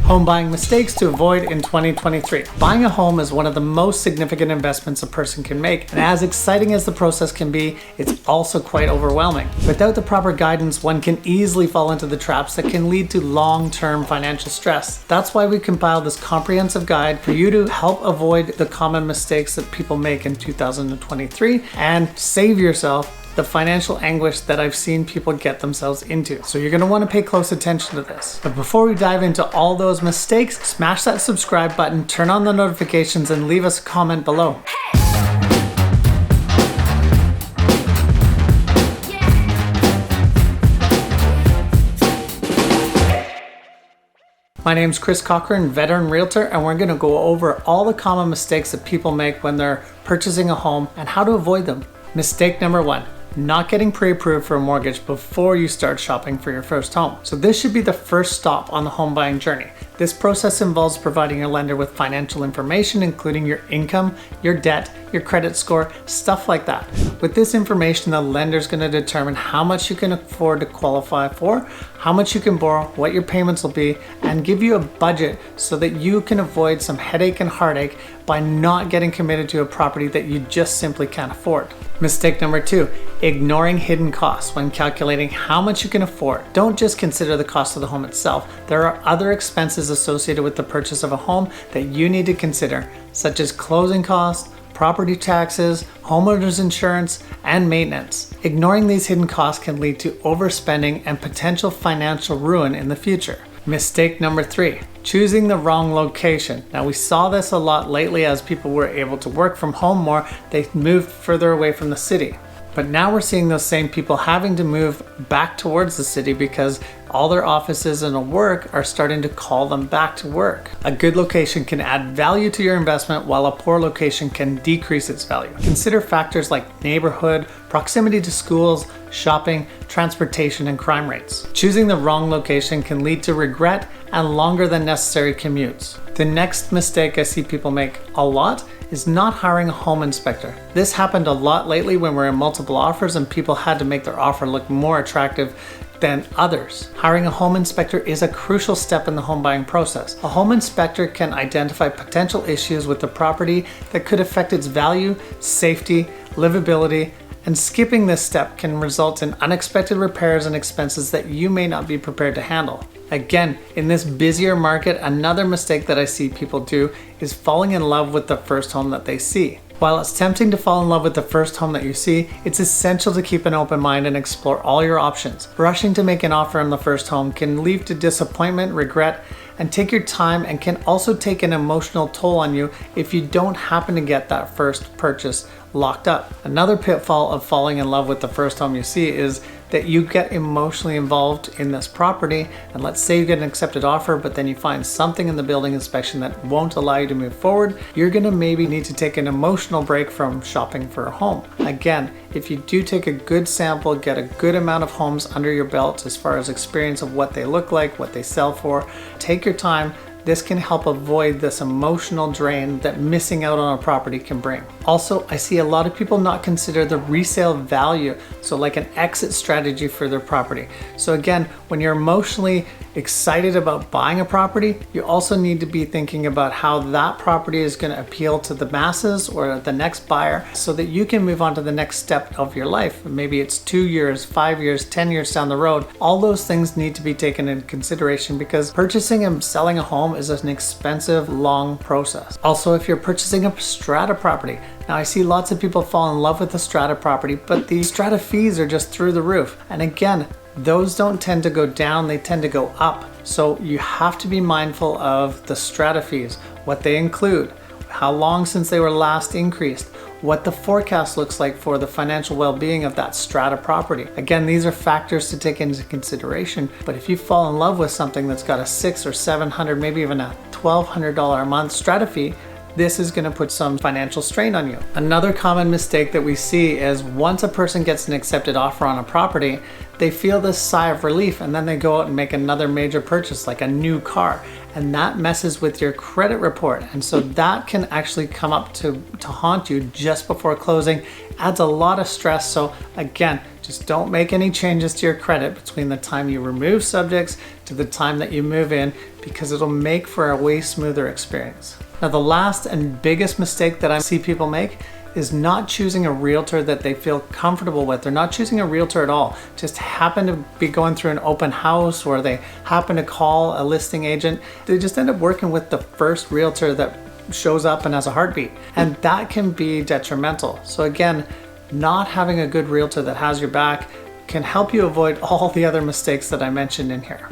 Home buying mistakes to avoid in 2023. Buying a home is one of the most significant investments a person can make, and as exciting as the process can be, it's also quite overwhelming. Without the proper guidance, one can easily fall into the traps that can lead to long-term financial stress. That's why we compiled this comprehensive guide for you to help avoid the common mistakes that people make in 2023 and save yourself the financial anguish that I've seen people get themselves into. So you're gonna wanna pay close attention to this. But before we dive into all those mistakes, smash that subscribe button, turn on the notifications, and leave us a comment below. My name's Chris Cochran, veteran realtor, and we're gonna go over all the common mistakes that people make when they're purchasing a home and how to avoid them. Mistake number one, not getting pre-approved for a mortgage before you start shopping for your first home. So this should be the first stop on the home buying journey. This process involves providing your lender with financial information, including your income, your debt, your credit score, stuff like that. With this information, the lender is going to determine how much you can afford to qualify for, how much you can borrow, what your payments will be, and give you a budget so that you can avoid some headache and heartache by not getting committed to a property that you just simply can't afford. Mistake number two, ignoring hidden costs when calculating how much you can afford. Don't just consider the cost of the home itself. There are other expenses associated with the purchase of a home that you need to consider, such as closing costs, property taxes, homeowners insurance, and maintenance. Ignoring these hidden costs can lead to overspending and potential financial ruin in the future. Mistake number three, choosing the wrong location. Now we saw this a lot lately as people were able to work from home more, they moved further away from the city. But now we're seeing those same people having to move back towards the city because all their offices and work are starting to call them back to work. A good location can add value to your investment while a poor location can decrease its value. Consider factors like neighborhood, proximity to schools, shopping, transportation, and crime rates. Choosing the wrong location can lead to regret and longer than necessary commutes. The next mistake I see people make a lot is not hiring a home inspector. This happened a lot lately when we're in multiple offers and people had to make their offer look more attractive than others. Hiring a home inspector is a crucial step in the home buying process. A home inspector can identify potential issues with the property that could affect its value, safety, livability, and skipping this step can result in unexpected repairs and expenses that you may not be prepared to handle. Again, in this busier market, another mistake that I see people do is falling in love with the first home that they see. While it's tempting to fall in love with the first home that you see, it's essential to keep an open mind and explore all your options. Rushing to make an offer on the first home can lead to disappointment, regret, and take your time and can also take an emotional toll on you if you don't happen to get that first purchase locked up. Another pitfall of falling in love with the first home you see is that you get emotionally involved in this property, and let's say you get an accepted offer, but then you find something in the building inspection that won't allow you to move forward. You're gonna maybe need to take an emotional break from shopping for a home. Again, if you do take a good sample, get a good amount of homes under your belt as far as experience of what they look like, what they sell for, take your time. This can help avoid this emotional drain that missing out on a property can bring. Also, I see a lot of people not consider the resale value, so like an exit strategy for their property. So again, when you're emotionally excited about buying a property, you also need to be thinking about how that property is going to appeal to the masses or the next buyer so that you can move on to the next step of your life. Maybe it's 2 years, 5 years, 10 years down the road. All those things need to be taken into consideration because purchasing and selling a home is an expensive, long process. Also, if you're purchasing a strata property, now I see lots of people fall in love with the strata property, but the strata fees are just through the roof. And again, those don't tend to go down, they tend to go up. So you have to be mindful of the strata fees, what they include, how long since they were last increased, what the forecast looks like for the financial well-being of that strata property. Again, these are factors to take into consideration, but if you fall in love with something that's got a $600 or $700, maybe even a $1,200 a month strata fee, this is going to put some financial strain on you. Another common mistake that we see is once a person gets an accepted offer on a property, they feel this sigh of relief and then they go out and make another major purchase like a new car, and that messes with your credit report, and so that can actually come up to haunt you just before closing. Adds a lot of stress. So again, Just don't make any changes to your credit between the time you remove subjects to the time that you move in, because it'll make for a way smoother experience. Now, the last and biggest mistake that I see people make is not choosing a realtor that they feel comfortable with. They're not choosing a realtor at all. Just happen to be going through an open house, or they happen to call a listing agent. They just end up working with the first realtor that shows up and has a heartbeat. And that can be detrimental. So again, not having a good realtor that has your back can help you avoid all the other mistakes that I mentioned in here.